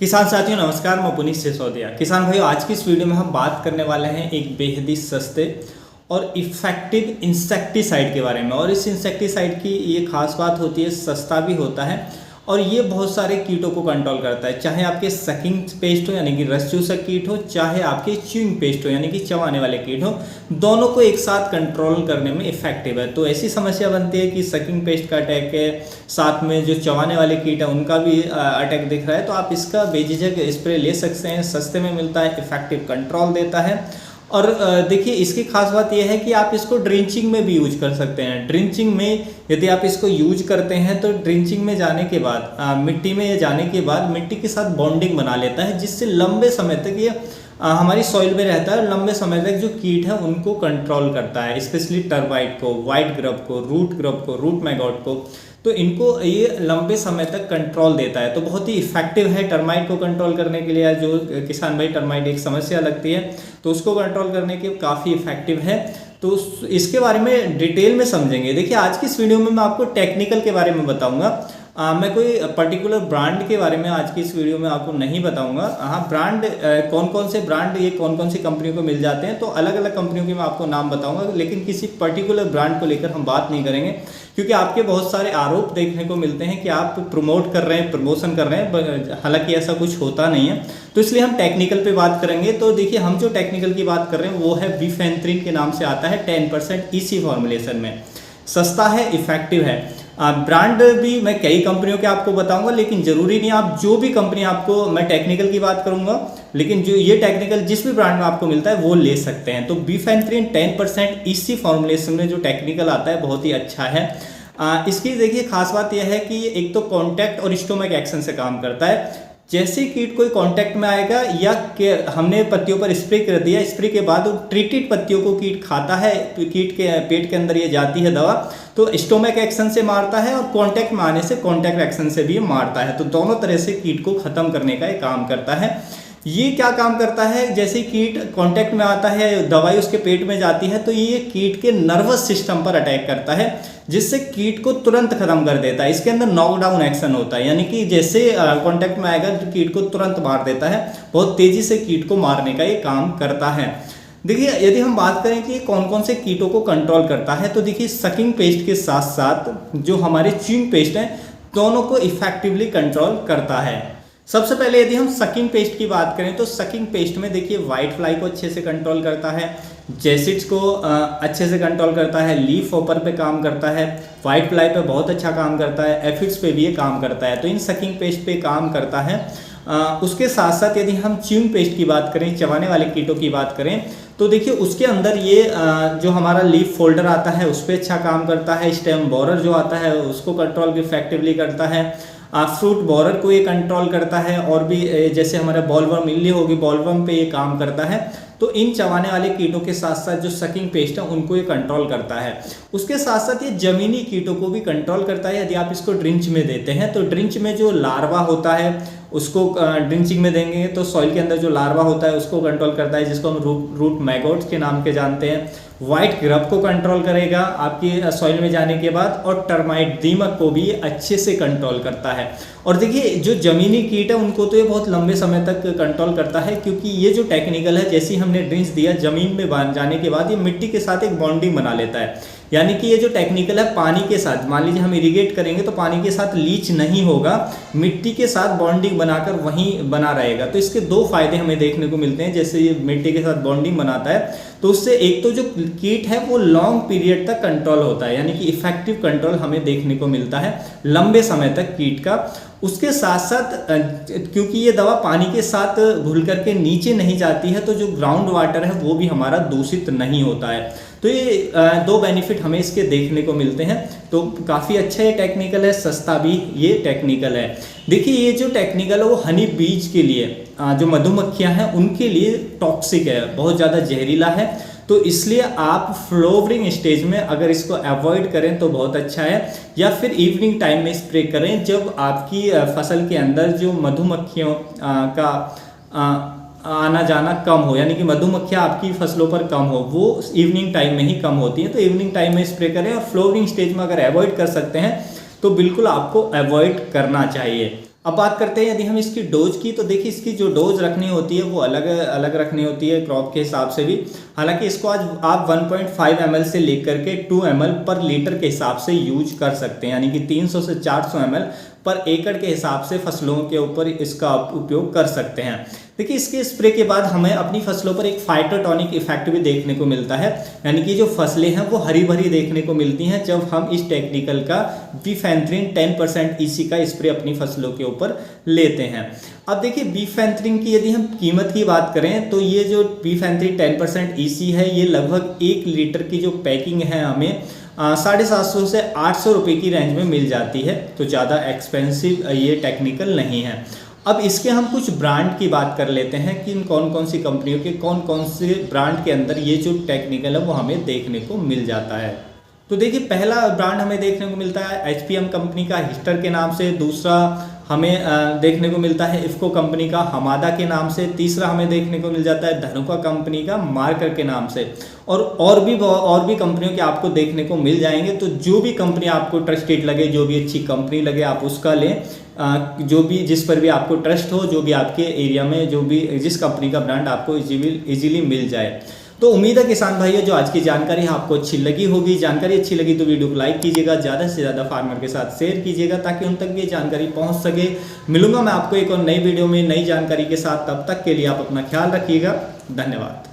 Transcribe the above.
किसान साथियों नमस्कार, मैं पुनीत सिसोदिया। किसान भाइयों, आज की इस वीडियो में हम बात करने वाले हैं एक बेहद ही सस्ते और इफ़ेक्टिव इंसेक्टिसाइड के बारे में। और इस इंसेक्टिसाइड की ये खास बात होती है, सस्ता भी होता है और ये बहुत सारे कीटों को कंट्रोल करता है। चाहे आपके सकिंग पेस्ट हो यानी कि रस चूसक कीट हो, चाहे आपके च्यूइंग पेस्ट हो यानी कि चबाने वाले कीट हो, दोनों को एक साथ कंट्रोल करने में इफेक्टिव है। तो ऐसी समस्या बनती है कि सकिंग पेस्ट का अटैक है, साथ में जो चबाने वाले कीट है उनका भी अटैक दिख रहा है, तो आप इसका बेझिझक स्प्रे ले सकते हैं। सस्ते में मिलता है, इफेक्टिव कंट्रोल देता है। और देखिए, इसकी खास बात यह है कि आप इसको ड्रिंचिंग में भी यूज कर सकते हैं। ड्रिंचिंग में यदि आप इसको यूज करते हैं तो ड्रिंचिंग में जाने के बाद मिट्टी में जाने के बाद मिट्टी के साथ बॉन्डिंग बना लेता है, जिससे लंबे समय तक ये हमारी सॉइल में रहता है और लंबे समय तक जो कीट है उनको कंट्रोल करता है, स्पेशली टर्माइट को, व्हाइट ग्रब को, रूट ग्रब को, रूट मैगॉट को। तो इनको ये लंबे समय तक कंट्रोल देता है, तो बहुत ही इफेक्टिव है टर्माइट को कंट्रोल करने के लिए। जो किसान भाई, टर्माइट एक समस्या लगती है तो उसको कंट्रोल करने के काफ़ी इफेक्टिव है। तो इसके बारे में डिटेल में समझेंगे। देखिए, आज की इस वीडियो में मैं आपको टेक्निकल के बारे में बताऊंगा। मैं कोई पर्टिकुलर ब्रांड के बारे में आज की इस वीडियो में आपको नहीं बताऊंगा। हाँ, ब्रांड कौन कौन से ब्रांड ये कौन कौन सी कंपनियों को मिल जाते हैं, तो अलग अलग कंपनियों के मैं आपको नाम बताऊंगा, लेकिन किसी पर्टिकुलर ब्रांड को लेकर हम बात नहीं करेंगे, क्योंकि आपके बहुत सारे आरोप देखने को मिलते हैं कि आप प्रमोट कर रहे हैं, प्रमोशन कर रहे हैं, हालांकि ऐसा कुछ होता नहीं है। तो इसलिए हम टेक्निकल पे बात करेंगे। तो देखिए, हम जो टेक्निकल की बात कर रहे हैं वो है बीफेंथ्रिन के नाम से आता है, 10% ईसी फॉर्मुलेशन में, सस्ता है, इफेक्टिव है। ब्रांड भी मैं कई कंपनियों के आपको बताऊंगा, लेकिन जरूरी नहीं आप जो भी कंपनी आपको, मैं टेक्निकल की बात करूंगा, लेकिन जो ये टेक्निकल जिस भी ब्रांड में आपको मिलता है वो ले सकते हैं। तो बीफेंथ्रिन 10% ईसी फॉर्मुलेशन में जो टेक्निकल आता है बहुत ही अच्छा है। इसकी देखिए खास बात यह है कि एक तो कॉन्टैक्ट और स्टोमक एक्शन से काम करता है। जैसे कीट कोई कांटेक्ट में आएगा या हमने पत्तियों पर स्प्रे कर दिया, स्प्रे के बाद ट्रीटेड पत्तियों को कीट खाता है, तो कीट के पेट के अंदर ये जाती है दवा, तो स्टोमक एक्शन से मारता है और कांटेक्ट में आने से कांटेक्ट एक्शन से भी मारता है। तो दोनों तरह से कीट को खत्म करने का ये काम करता है। ये क्या काम करता है, जैसे कीट कांटेक्ट में आता है, दवाई उसके पेट में जाती है, तो ये कीट के नर्वस सिस्टम पर अटैक करता है, जिससे कीट को तुरंत खत्म कर देता है। इसके अंदर नॉकडाउन एक्शन होता है, यानी कि जैसे कांटेक्ट में आएगा तो कीट को तुरंत मार देता है, बहुत तेजी से कीट को मारने का ये काम करता है। देखिए, यदि हम बात करें कि कौन कौन से कीटों को कंट्रोल करता है, तो देखिए, सकिंग पेस्ट के साथ साथ जो हमारे च्यूइंग पेस्ट हैं, दोनों को इफेक्टिवली कंट्रोल करता है। सबसे पहले यदि हम सकिंग पेस्ट की बात करें तो सकिंग पेस्ट में देखिए, व्हाइट फ्लाई को अच्छे से कंट्रोल करता है, जेसिड्स को अच्छे से कंट्रोल करता है, लीफ हॉपर पे काम करता है, व्हाइट फ्लाई पे बहुत अच्छा काम करता है, एफिड्स पे भी ये काम करता है। तो इन सकिंग पेस्ट पे काम करता है। उसके साथ साथ यदि हम च्यूइंग पेस्ट की बात करें, चबाने वाले कीटों की बात करें, तो देखिए उसके अंदर ये जो हमारा लीफ फोल्डर आता है उस पर अच्छा काम करता है, स्टेम बोरर जो आता है उसको कंट्रोल इफेक्टिवली करता है, फ्रूट बोरर को ये कंट्रोल करता है, और भी जैसे हमारा बॉलवर्म इल्ली होगी, बॉलवर्म पे ये काम करता है। तो इन चबाने वाले कीटों के साथ साथ जो सकिंग पेस्ट है उनको ये कंट्रोल करता है। उसके साथ साथ ये जमीनी कीटों को भी कंट्रोल करता है। यदि आप इसको ड्रिंच में देते हैं तो ड्रिंच में जो लार्वा होता है उसको ड्रिंचिंग में देंगे तो सॉइल के अंदर जो लार्वा होता है उसको कंट्रोल करता है, जिसको हम रूट मैगोट्स के नाम के जानते हैं। व्हाइट ग्रब को कंट्रोल करेगा आपकी सॉइल में जाने के बाद, और टर्माइट, दीमक को भी अच्छे से कंट्रोल करता है। और देखिए, जो जमीनी कीट है उनको तो ये बहुत लंबे समय तक कंट्रोल करता है, क्योंकि ये जो टेक्निकल है, जैसे ही हमने ड्रिंच दिया, जमीन में जाने के बाद ये मिट्टी के साथ एक बॉन्डिंग बना लेता है। यानी कि ये जो टेक्निकल है पानी के साथ, मान लीजिए हम इरिगेट करेंगे तो पानी के साथ लीच नहीं होगा, मिट्टी के साथ बॉन्डिंग बनाकर वहीं बना रहेगा। तो इसके दो फायदे हमें देखने को मिलते हैं। जैसे ये मिट्टी के साथ बॉन्डिंग बनाता है तो उससे एक तो जो कीट है वो लॉन्ग पीरियड तक कंट्रोल होता है, यानी कि इफेक्टिव कंट्रोल हमें देखने को मिलता है लंबे समय तक कीट का। उसके साथ साथ क्योंकि ये दवा पानी के साथ घुल करके नीचे नहीं जाती है, तो जो ग्राउंड वाटर है वो भी हमारा दूषित नहीं होता है। तो ये दो बेनिफिट हमें इसके देखने को मिलते हैं। तो काफ़ी अच्छा ये टेक्निकल है, सस्ता भी ये टेक्निकल है। देखिए, ये जो टेक्निकल है वो हनी बीज के लिए, जो मधुमक्खियां हैं उनके लिए टॉक्सिक है, बहुत ज़्यादा जहरीला है। तो इसलिए आप फ्लोवरिंग स्टेज में अगर इसको अवॉइड करें तो बहुत अच्छा है, या फिर इवनिंग टाइम में स्प्रे करें जब आपकी फसल के अंदर जो मधुमक्खियों का आना जाना कम हो, यानी कि मधुमक्खियां आपकी फसलों पर कम हो, वो इवनिंग टाइम में ही कम होती है। तो इवनिंग टाइम में स्प्रे करें, और फ्लोवरिंग स्टेज में अगर अवॉइड कर सकते हैं तो बिल्कुल आपको अवॉइड करना चाहिए। अब बात करते हैं यदि हम इसकी डोज की, तो देखिए इसकी जो डोज रखनी होती है वो अलग अलग रखनी होती है क्रॉप के हिसाब से भी। हालांकि इसको आज आप 1.5 ml से लेकर के 2 ml पर लीटर के हिसाब से यूज कर सकते हैं, यानी कि 300 से 400 ml पर एकड़ के हिसाब से फसलों के ऊपर इसका उपयोग कर सकते हैं। देखिए इसके स्प्रे के बाद हमें अपनी फसलों पर एक फाइटोटॉनिक इफेक्ट भी देखने को मिलता है, यानी कि जो फसलें हैं वो हरी भरी देखने को मिलती हैं जब हम इस टेक्निकल का बीफेंथ्रिन 10% EC का स्प्रे अपनी फसलों के ऊपर लेते हैं। अब देखिए बीफेंथ्रिन की यदि हम कीमत की बात करें तो ये जो बीफेंथ्रिन 10% EC है ये लगभग 1 लीटर की जो पैकिंग है हमें 750 से 800 रुपये की रेंज में मिल जाती है, तो ज़्यादा एक्सपेंसिव ये टेक्निकल नहीं है। अब इसके हम कुछ ब्रांड की बात कर लेते हैं कि कौन कौन सी कंपनियों के कौन कौन से ब्रांड के अंदर ये जो टेक्निकल है वो हमें देखने को मिल जाता है। तो देखिए पहला ब्रांड हमें देखने को मिलता है HPM कंपनी का हिस्टर के नाम से, दूसरा हमें देखने को मिलता है इफ्को कंपनी का हमादा के नाम से, तीसरा हमें देखने को मिल जाता है धनुका कंपनी का मार्कर के नाम से, और भी कंपनियों के आपको देखने को मिल जाएंगे। तो जो भी कंपनी आपको ट्रस्टेड लगे, जो भी अच्छी कंपनी लगे आप उसका लें, जो भी जिस पर भी आपको ट्रस्ट हो, जो भी आपके एरिया में जो भी जिस कंपनी का ब्रांड आपको इजीली मिल जाए। तो उम्मीद है किसान भाइयों जो आज की जानकारी आपको अच्छी लगी होगी। जानकारी अच्छी लगी तो वीडियो को लाइक कीजिएगा, ज़्यादा से ज़्यादा फार्मर के साथ शेयर कीजिएगा ताकि उन तक भी ये जानकारी पहुंच सके। मिलूंगा मैं आपको एक और नई वीडियो में नई जानकारी के साथ, तब तक के लिए आप अपना ख्याल रखिएगा। धन्यवाद।